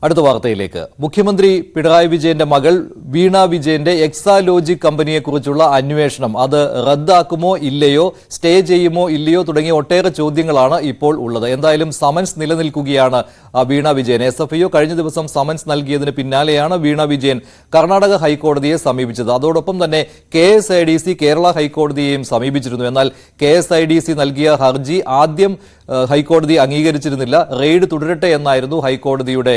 അടുത്ത വാർത്തയിലേക്ക്. മുഖ്യമന്ത്രി പിണറായി വിജയന്റെ മകൾ വീണ വിജയന്റെ എക്സാലോജിക് കമ്പനിയെക്കുറിച്ചുള്ള അന്വേഷണം അത് റദ്ദാക്കുമോ ഇല്ലയോ, സ്റ്റേ ചെയ്യുമോ ഇല്ലയോ തുടങ്ങിയ ഒട്ടേറെ ചോദ്യങ്ങളാണ് ഇപ്പോൾ ഉള്ളത്. എന്തായാലും സമൻസ് നിലനിൽക്കുകയാണ് വീണ വിജയൻ. SFIO കഴിഞ്ഞ ദിവസം സമൻസ് നൽകിയതിന് പിന്നാലെയാണ് വീണ വിജയൻ കർണാടക ഹൈക്കോടതിയെ സമീപിച്ചത്. അതോടൊപ്പം തന്നെ KSIDC കേരള ഹൈക്കോടതിയെയും സമീപിച്ചിരുന്നു. എന്നാൽ KSIDC നൽകിയ ഹർജി ആദ്യം ഹൈക്കോടതി അംഗീകരിച്ചിരുന്നില്ല. റെയ്ഡ് തുടരട്ടെ എന്നായിരുന്നു ഹൈക്കോടതിയുടെ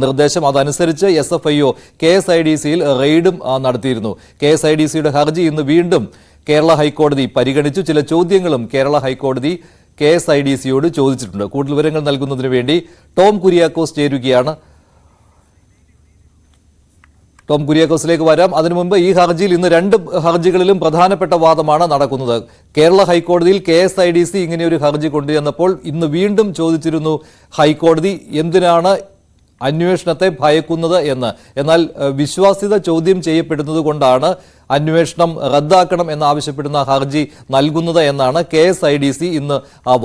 നിർദ്ദേശം. അതനുസരിച്ച് SFIO KSIDCയിൽ റെയ്ഡും നടത്തിയിരുന്നു. KSIDCയുടെ ഹർജി ഇന്ന് വീണ്ടും കേരള ഹൈക്കോടതി പരിഗണിച്ചു. ചില ചോദ്യങ്ങളും കേരള ഹൈക്കോടതി KSIDCയോട് ചോദിച്ചിട്ടുണ്ട്. കൂടുതൽ വിവരങ്ങൾ നൽകുന്നതിന് വേണ്ടി ടോം കുര്യാക്കോസ് ചേരുകയാണ്. ടോം കുര്യാക്കോസിലേക്ക് വരാം. അതിനു മുമ്പ് ഈ ഹർജിയിൽ ഇന്ന് രണ്ട് ഹർജികളിലും പ്രധാനപ്പെട്ട വാദമാണ് നടക്കുന്നത്. കേരള ഹൈക്കോടതിയിൽ KSIDC ഇങ്ങനെയൊരു ഹർജി കൊണ്ടുവന്നപ്പോൾ ഇന്ന് വീണ്ടും ചോദിച്ചിരുന്നു ഹൈക്കോടതി എന്തിനാണ് അന്വേഷണത്തെ ഭയക്കുന്നത് എന്ന്. എന്നാൽ വിശ്വാസ്യത ചോദ്യം ചെയ്യപ്പെടുന്നത് കൊണ്ടാണ് അന്വേഷണം റദ്ദാക്കണം എന്നാവശ്യപ്പെടുന്ന ഹർജി നൽകുന്നത് എന്നാണ് KSIDC ഇന്ന്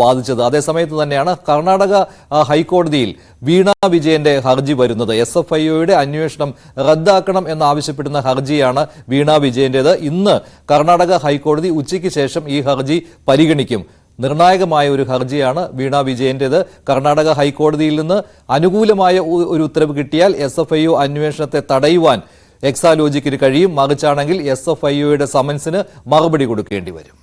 വാദിച്ചത്. അതേസമയത്ത് തന്നെയാണ് കർണാടക ഹൈക്കോടതിയിൽ വീണ വിജയന്റെ ഹർജി വരുന്നത്. SFIOയുടെ അന്വേഷണം റദ്ദാക്കണം എന്നാവശ്യപ്പെടുന്ന ഹർജിയാണ് വീണ വിജയന്റേത്. ഇന്ന് കർണാടക ഹൈക്കോടതി ഉച്ചയ്ക്ക് ശേഷം ഈ ഹർജി പരിഗണിക്കും. നിർണായകമായ ഒരു ഹർജിയാണ് വീണ വിജയന്റേത്. കർണാടക ഹൈക്കോടതിയിൽ നിന്ന് അനുകൂലമായ ഒരു ഉത്തരവ് കിട്ടിയാൽ SFIO അന്വേഷണത്തെ തടയുവാൻ എക്സാലോജിക്കിന് കഴിയും. മറിച്ചാണെങ്കിൽ SFIOയുടെ സമൻസിന് മറുപടി കൊടുക്കേണ്ടി വരും.